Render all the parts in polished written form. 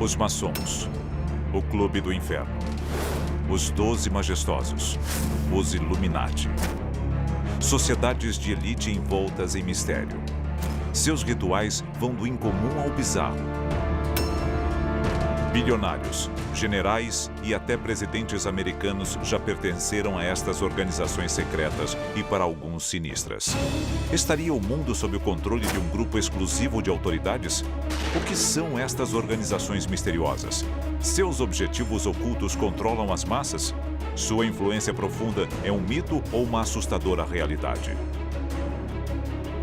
Os maçons, o Clube do Inferno, os 12 Majestosos, os Illuminati. Sociedades de elite envoltas em mistério. Seus rituais vão do incomum ao bizarro. Bilionários, generais e até presidentes americanos já pertenceram a estas organizações secretas e, para alguns, sinistras. Estaria o mundo sob o controle de um grupo exclusivo de autoridades? O que são estas organizações misteriosas? Seus objetivos ocultos controlam as massas? Sua influência profunda é um mito ou uma assustadora realidade?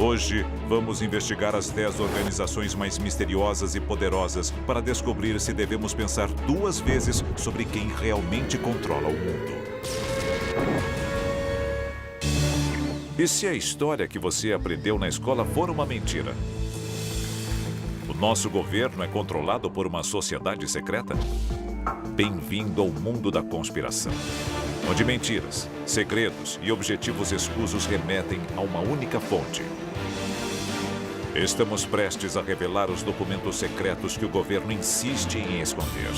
Hoje, vamos investigar as 10 organizações mais misteriosas e poderosas para descobrir se devemos pensar 2 vezes sobre quem realmente controla o mundo. E se a história que você aprendeu na escola for uma mentira? O nosso governo é controlado por uma sociedade secreta? Bem-vindo ao mundo da conspiração, onde mentiras, segredos e objetivos escusos remetem a uma única fonte. Estamos prestes a revelar os documentos secretos que o governo insiste em esconder.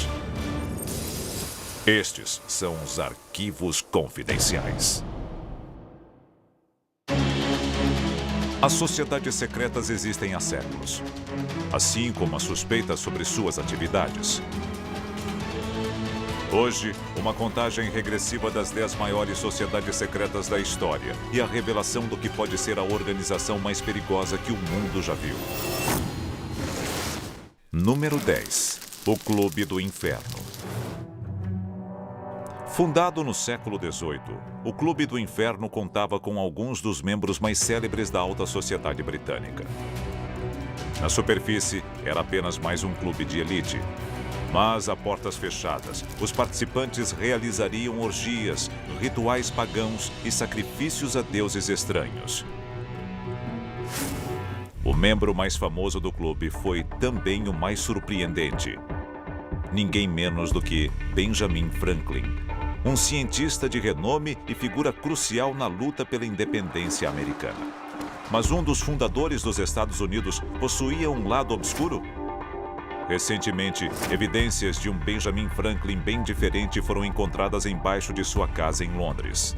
Estes são os arquivos confidenciais. As sociedades secretas existem há séculos, assim como as suspeitas sobre suas atividades. Hoje, uma contagem regressiva das 10 maiores sociedades secretas da história e a revelação do que pode ser a organização mais perigosa que o mundo já viu. Número 10. O Clube do Inferno. Fundado no século XVIII, o Clube do Inferno contava com alguns dos membros mais célebres da alta sociedade britânica. Na superfície, era apenas mais um clube de elite. Mas, a portas fechadas, os participantes realizariam orgias, rituais pagãos e sacrifícios a deuses estranhos. O membro mais famoso do clube foi também o mais surpreendente. Ninguém menos do que Benjamin Franklin, um cientista de renome e figura crucial na luta pela independência americana. Mas um dos fundadores dos Estados Unidos possuía um lado obscuro? Recentemente, evidências de um Benjamin Franklin bem diferente foram encontradas embaixo de sua casa em Londres.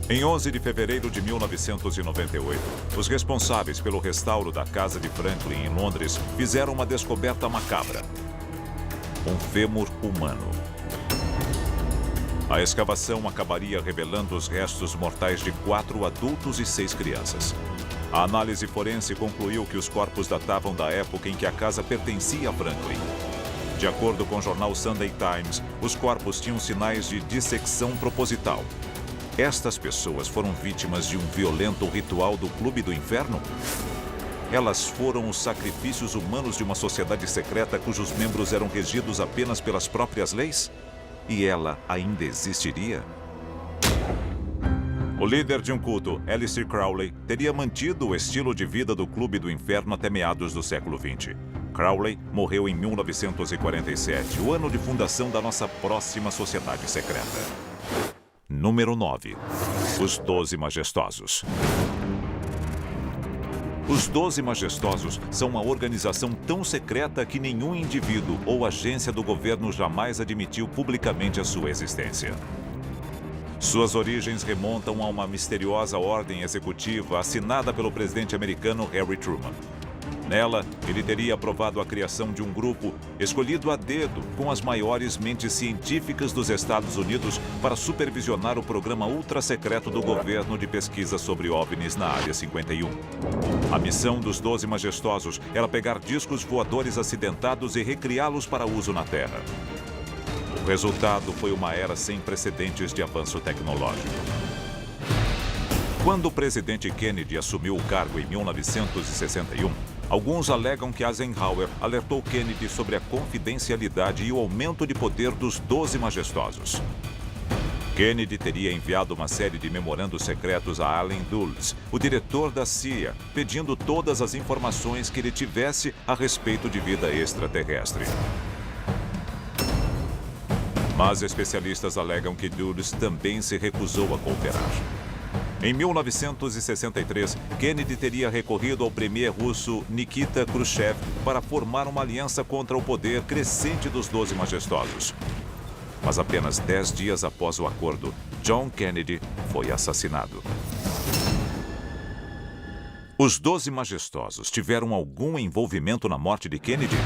Em 11 de fevereiro de 1998, os responsáveis pelo restauro da casa de Franklin em Londres fizeram uma descoberta macabra: um fêmur humano. A escavação acabaria revelando os restos mortais de 4 adultos e 6 crianças. A análise forense concluiu que os corpos datavam da época em que a casa pertencia a Franklin. De acordo com o jornal Sunday Times, os corpos tinham sinais de dissecção proposital. Estas pessoas foram vítimas de um violento ritual do Clube do Inferno? Elas foram os sacrifícios humanos de uma sociedade secreta cujos membros eram regidos apenas pelas próprias leis? E ela ainda existiria? O líder de um culto, Aleister Crowley, teria mantido o estilo de vida do Clube do Inferno até meados do século XX. Crowley morreu em 1947, o ano de fundação da nossa próxima sociedade secreta. Número 9. Os 12 Majestosos. Os 12 Majestosos são uma organização tão secreta que nenhum indivíduo ou agência do governo jamais admitiu publicamente a sua existência. Suas origens remontam a uma misteriosa ordem executiva assinada pelo presidente americano Harry Truman. Nela, ele teria aprovado a criação de um grupo escolhido a dedo com as maiores mentes científicas dos Estados Unidos para supervisionar o programa ultra-secreto do governo de pesquisa sobre OVNIs na Área 51. A missão dos 12 Majestosos era pegar discos voadores acidentados e recriá-los para uso na Terra. O resultado foi uma era sem precedentes de avanço tecnológico. Quando o presidente Kennedy assumiu o cargo em 1961, alguns alegam que Eisenhower alertou Kennedy sobre a confidencialidade e o aumento de poder dos 12 Majestosos. Kennedy teria enviado uma série de memorandos secretos a Allen Dulles, o diretor da CIA, pedindo todas as informações que ele tivesse a respeito de vida extraterrestre. Mas especialistas alegam que Dulles também se recusou a cooperar. Em 1963, Kennedy teria recorrido ao premier russo Nikita Khrushchev para formar uma aliança contra o poder crescente dos 12 Majestosos. Mas apenas 10 dias após o acordo, John Kennedy foi assassinado. Os 12 Majestosos tiveram algum envolvimento na morte de Kennedy?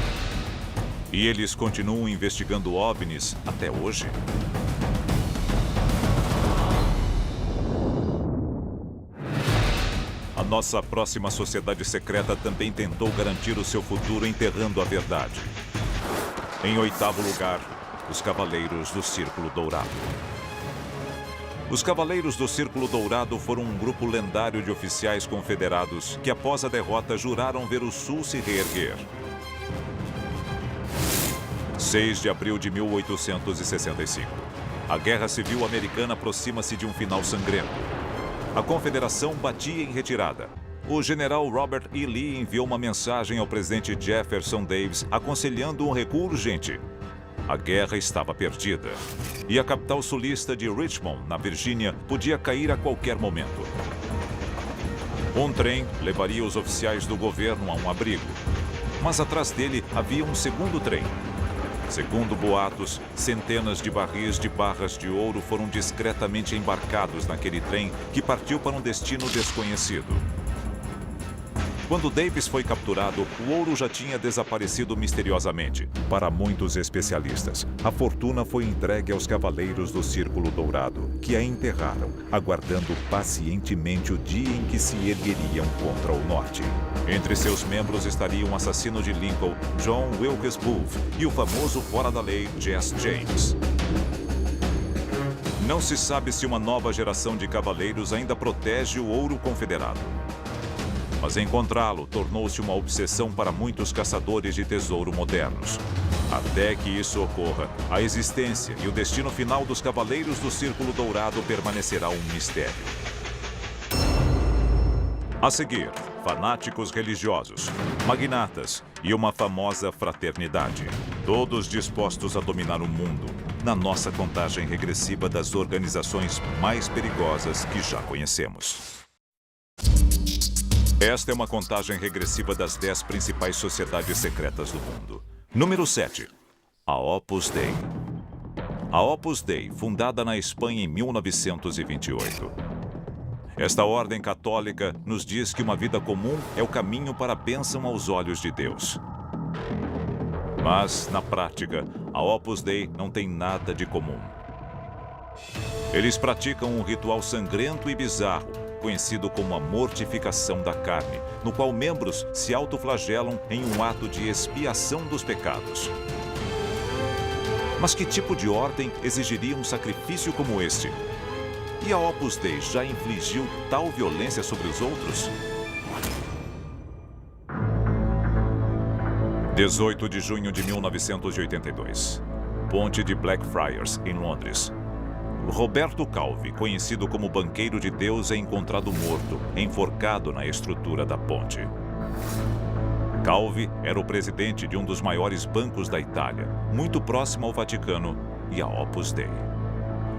E eles continuam investigando OVNIs até hoje? A nossa próxima sociedade secreta também tentou garantir o seu futuro enterrando a verdade. Em 8º lugar, os Cavaleiros do Círculo Dourado. Os Cavaleiros do Círculo Dourado foram um grupo lendário de oficiais confederados que, após a derrota, juraram ver o Sul se reerguer. 6 de abril de 1865. A Guerra Civil Americana aproxima-se de um final sangrento. A Confederação batia em retirada. O general Robert E. Lee enviou uma mensagem ao presidente Jefferson Davis aconselhando um recuo urgente. A guerra estava perdida. E a capital sulista de Richmond, na Virgínia, podia cair a qualquer momento. Um trem levaria os oficiais do governo a um abrigo. Mas atrás dele havia um segundo trem. Segundo boatos, centenas de barris de barras de ouro foram discretamente embarcados naquele trem que partiu para um destino desconhecido. Quando Davis foi capturado, o ouro já tinha desaparecido misteriosamente. Para muitos especialistas, a fortuna foi entregue aos Cavaleiros do Círculo Dourado, que a enterraram, aguardando pacientemente o dia em que se ergueriam contra o norte. Entre seus membros estariam o assassino de Lincoln, John Wilkes Booth, e o famoso fora-da-lei Jesse James. Não se sabe se uma nova geração de cavaleiros ainda protege o ouro confederado. Mas encontrá-lo tornou-se uma obsessão para muitos caçadores de tesouro modernos. Até que isso ocorra, a existência e o destino final dos Cavaleiros do Círculo Dourado permanecerá um mistério. A seguir, fanáticos religiosos, magnatas e uma famosa fraternidade. Todos dispostos a dominar o mundo, na nossa contagem regressiva das organizações mais perigosas que já conhecemos. Esta é uma contagem regressiva das 10 principais sociedades secretas do mundo. Número 7. A Opus Dei. A Opus Dei, fundada na Espanha em 1928. Esta ordem católica nos diz que uma vida comum é o caminho para a bênção aos olhos de Deus. Mas, na prática, a Opus Dei não tem nada de comum. Eles praticam um ritual sangrento e bizarro, conhecido como a mortificação da carne, no qual membros se autoflagelam em um ato de expiação dos pecados. Mas que tipo de ordem exigiria um sacrifício como este? E a Opus Dei já infligiu tal violência sobre os outros? 18 de junho de 1982. Ponte de Blackfriars, em Londres. Roberto Calvi, conhecido como Banqueiro de Deus, é encontrado morto, enforcado na estrutura da ponte. Calvi era o presidente de um dos maiores bancos da Itália, muito próximo ao Vaticano e à Opus Dei.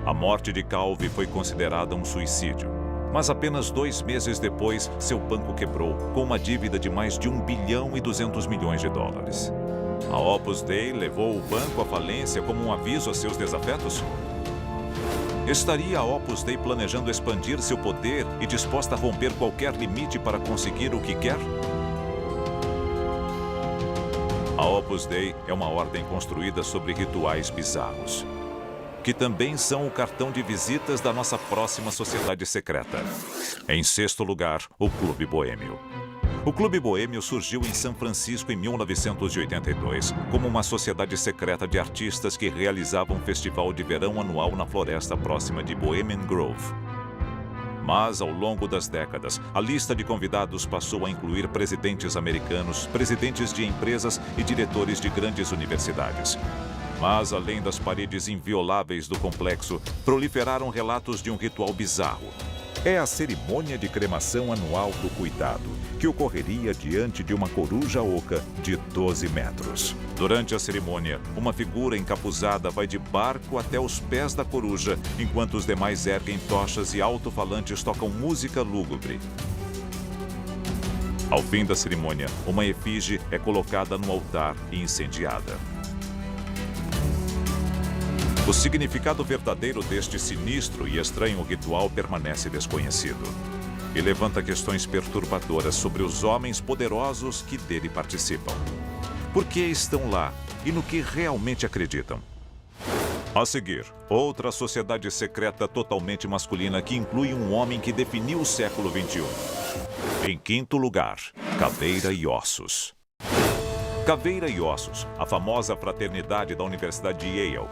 A morte de Calvi foi considerada um suicídio, mas apenas 2 meses depois, seu banco quebrou, com uma dívida de mais de 1 bilhão e 200 milhões de dólares. A Opus Dei levou o banco à falência como um aviso a seus desafetos? Estaria a Opus Dei planejando expandir seu poder e disposta a romper qualquer limite para conseguir o que quer? A Opus Dei é uma ordem construída sobre rituais bizarros, que também são o cartão de visitas da nossa próxima sociedade secreta. Em 6º lugar, o Clube Boêmio. O Clube Boêmio surgiu em São Francisco em 1982, como uma sociedade secreta de artistas que realizavam um festival de verão anual na floresta próxima de Bohemian Grove. Mas, ao longo das décadas, a lista de convidados passou a incluir presidentes americanos, presidentes de empresas e diretores de grandes universidades. Mas, além das paredes invioláveis do complexo, proliferaram relatos de um ritual bizarro. É a cerimônia de cremação anual do cuidado, que ocorreria diante de uma coruja oca de 12 metros. Durante a cerimônia, uma figura encapuzada vai de barco até os pés da coruja, enquanto os demais erguem tochas e alto-falantes tocam música lúgubre. Ao fim da cerimônia, uma efígie é colocada no altar e incendiada. O significado verdadeiro deste sinistro e estranho ritual permanece desconhecido e levanta questões perturbadoras sobre os homens poderosos que dele participam. Por que estão lá e no que realmente acreditam? A seguir, outra sociedade secreta totalmente masculina que inclui um homem que definiu o século XXI. Em quinto lugar, Caveira e Ossos. Caveira e Ossos, a famosa fraternidade da Universidade de Yale.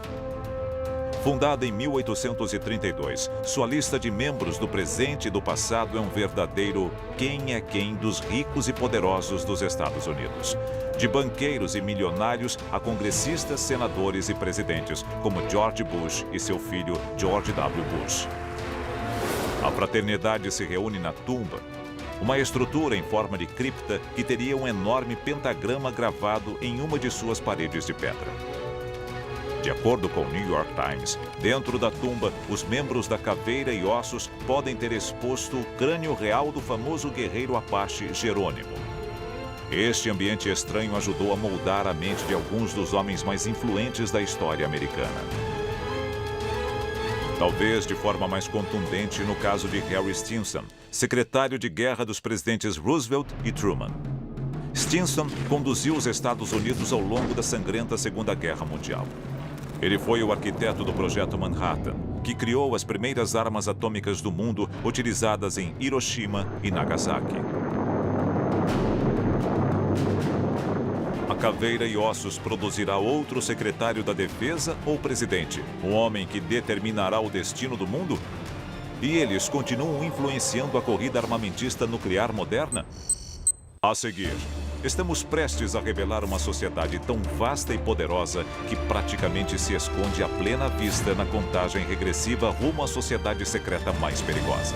Fundada em 1832, sua lista de membros do presente e do passado é um verdadeiro quem é quem dos ricos e poderosos dos Estados Unidos. De banqueiros e milionários a congressistas, senadores e presidentes, como George Bush e seu filho George W. Bush. A fraternidade se reúne na tumba, uma estrutura em forma de cripta que teria um enorme pentagrama gravado em uma de suas paredes de pedra. De acordo com o New York Times, dentro da tumba, os membros da Caveira e Ossos podem ter exposto o crânio real do famoso guerreiro Apache Jerônimo. Este ambiente estranho ajudou a moldar a mente de alguns dos homens mais influentes da história americana. Talvez de forma mais contundente no caso de Harry Stinson, secretário de guerra dos presidentes Roosevelt e Truman. Stinson conduziu os Estados Unidos ao longo da sangrenta Segunda Guerra Mundial. Ele foi o arquiteto do Projeto Manhattan, que criou as primeiras armas atômicas do mundo utilizadas em Hiroshima e Nagasaki. A Caveira e Ossos produzirá outro secretário da Defesa ou presidente, um homem que determinará o destino do mundo? E eles continuam influenciando a corrida armamentista nuclear moderna? A seguir, estamos prestes a revelar uma sociedade tão vasta e poderosa que praticamente se esconde à plena vista na contagem regressiva rumo à sociedade secreta mais perigosa.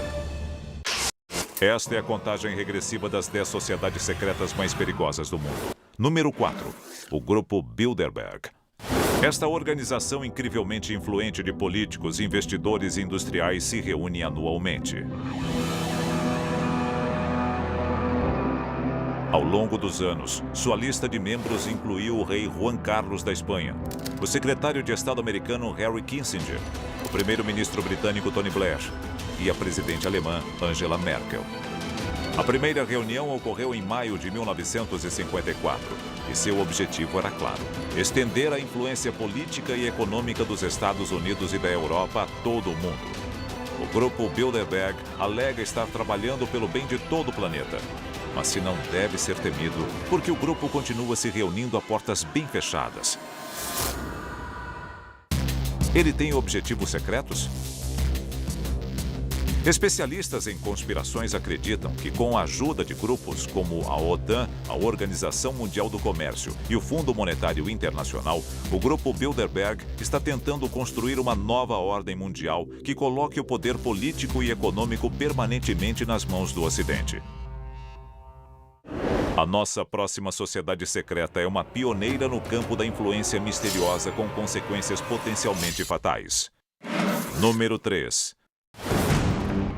Esta é a contagem regressiva das 10 sociedades secretas mais perigosas do mundo. Número 4. O Grupo Bilderberg. Esta organização incrivelmente influente de políticos, investidores e industriais se reúne anualmente. Ao longo dos anos, sua lista de membros incluiu o rei Juan Carlos da Espanha, o secretário de Estado americano Henry Kissinger, o primeiro-ministro britânico Tony Blair e a presidente alemã Angela Merkel. A primeira reunião ocorreu em maio de 1954 e seu objetivo era claro: estender a influência política e econômica dos Estados Unidos e da Europa a todo o mundo. O grupo Bilderberg alega estar trabalhando pelo bem de todo o planeta, mas se não deve ser temido, porque o grupo continua se reunindo a portas bem fechadas. Ele tem objetivos secretos? Especialistas em conspirações acreditam que, com a ajuda de grupos como a OTAN, a Organização Mundial do Comércio e o Fundo Monetário Internacional, o grupo Bilderberg está tentando construir uma nova ordem mundial que coloque o poder político e econômico permanentemente nas mãos do Ocidente. A nossa próxima sociedade secreta é uma pioneira no campo da influência misteriosa com consequências potencialmente fatais. Número 3.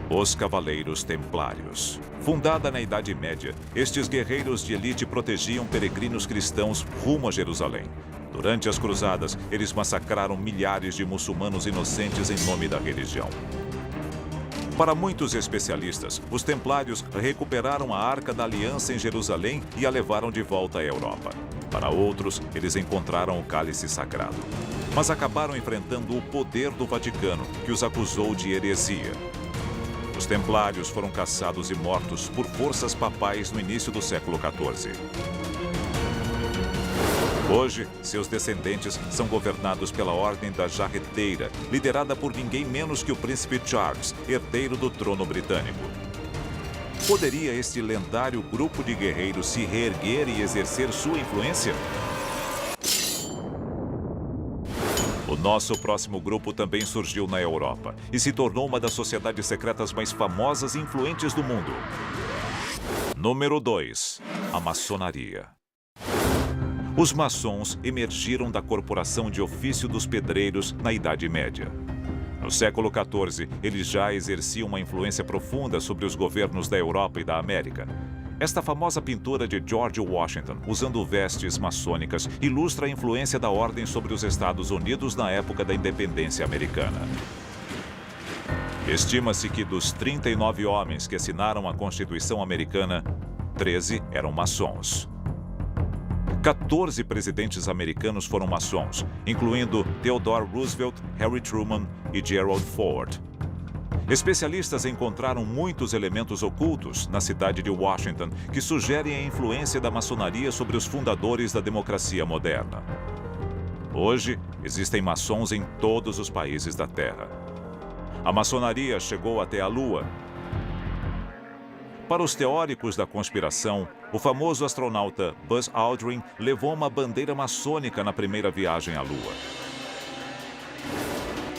Os Cavaleiros Templários. Fundada na Idade Média, estes guerreiros de elite protegiam peregrinos cristãos rumo a Jerusalém. Durante as cruzadas, eles massacraram milhares de muçulmanos inocentes em nome da religião. Para muitos especialistas, os templários recuperaram a Arca da Aliança em Jerusalém e a levaram de volta à Europa. Para outros, eles encontraram o cálice sagrado, mas acabaram enfrentando o poder do Vaticano, que os acusou de heresia. Os templários foram caçados e mortos por forças papais no início do século XIV. Hoje, seus descendentes são governados pela Ordem da Jarreteira, liderada por ninguém menos que o príncipe Charles, herdeiro do trono britânico. Poderia este lendário grupo de guerreiros se reerguer e exercer sua influência? O nosso próximo grupo também surgiu na Europa e se tornou uma das sociedades secretas mais famosas e influentes do mundo. Número 2. A maçonaria. Os maçons emergiram da corporação de ofício dos pedreiros na Idade Média. No século XIV, eles já exerciam uma influência profunda sobre os governos da Europa e da América. Esta famosa pintura de George Washington, usando vestes maçônicas, ilustra a influência da ordem sobre os Estados Unidos na época da independência americana. Estima-se que dos 39 homens que assinaram a Constituição Americana, 13 eram maçons. 14 presidentes americanos foram maçons, incluindo Theodore Roosevelt, Harry Truman e Gerald Ford. Especialistas encontraram muitos elementos ocultos na cidade de Washington que sugerem a influência da maçonaria sobre os fundadores da democracia moderna. Hoje, existem maçons em todos os países da Terra. A maçonaria chegou até a Lua. Para os teóricos da conspiração, o famoso astronauta Buzz Aldrin levou uma bandeira maçônica na primeira viagem à Lua.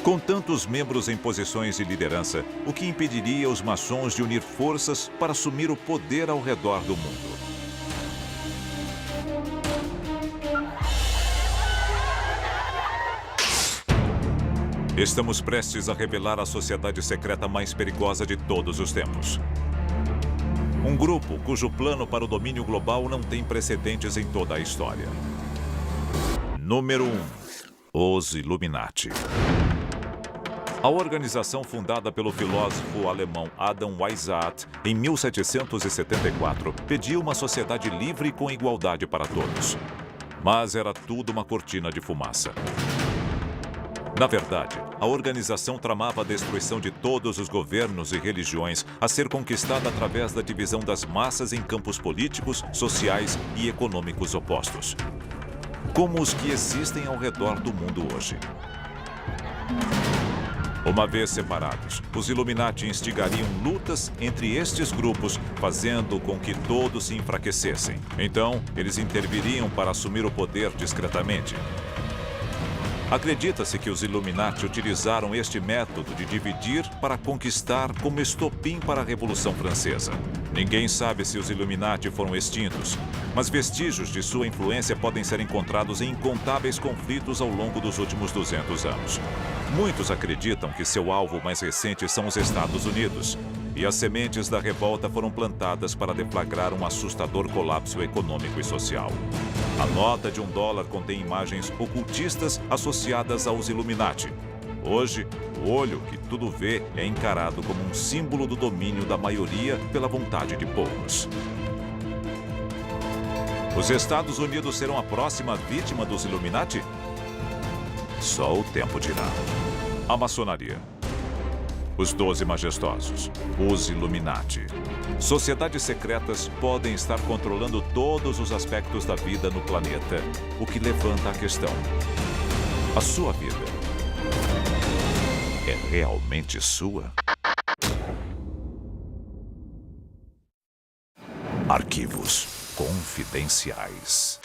Com tantos membros em posições de liderança, o que impediria os maçons de unir forças para assumir o poder ao redor do mundo? Estamos prestes a revelar a sociedade secreta mais perigosa de todos os tempos. Um grupo cujo plano para o domínio global não tem precedentes em toda a história. Número 1. Os Illuminati. A organização fundada pelo filósofo alemão Adam Weishaupt em 1774 pedia uma sociedade livre com igualdade para todos. Mas era tudo uma cortina de fumaça. Na verdade, a organização tramava a destruição de todos os governos e religiões a ser conquistada através da divisão das massas em campos políticos, sociais e econômicos opostos, como os que existem ao redor do mundo hoje. Uma vez separados, os Illuminati instigariam lutas entre estes grupos, fazendo com que todos se enfraquecessem. Então, eles interviriam para assumir o poder discretamente. Acredita-se que os Illuminati utilizaram este método de dividir para conquistar como estopim para a Revolução Francesa. Ninguém sabe se os Illuminati foram extintos, mas vestígios de sua influência podem ser encontrados em incontáveis conflitos ao longo dos últimos 200 anos. Muitos acreditam que seu alvo mais recente são os Estados Unidos, e as sementes da revolta foram plantadas para deflagrar um assustador colapso econômico e social. A nota de $1 contém imagens ocultistas associadas aos Illuminati. Hoje, o olho que tudo vê é encarado como um símbolo do domínio da maioria pela vontade de poucos. Os Estados Unidos serão a próxima vítima dos Illuminati? Só o tempo dirá. A maçonaria. Os 12 majestosos. Os Illuminati. Sociedades secretas podem estar controlando todos os aspectos da vida no planeta, o que levanta a questão: a sua vida é realmente sua? Arquivos confidenciais.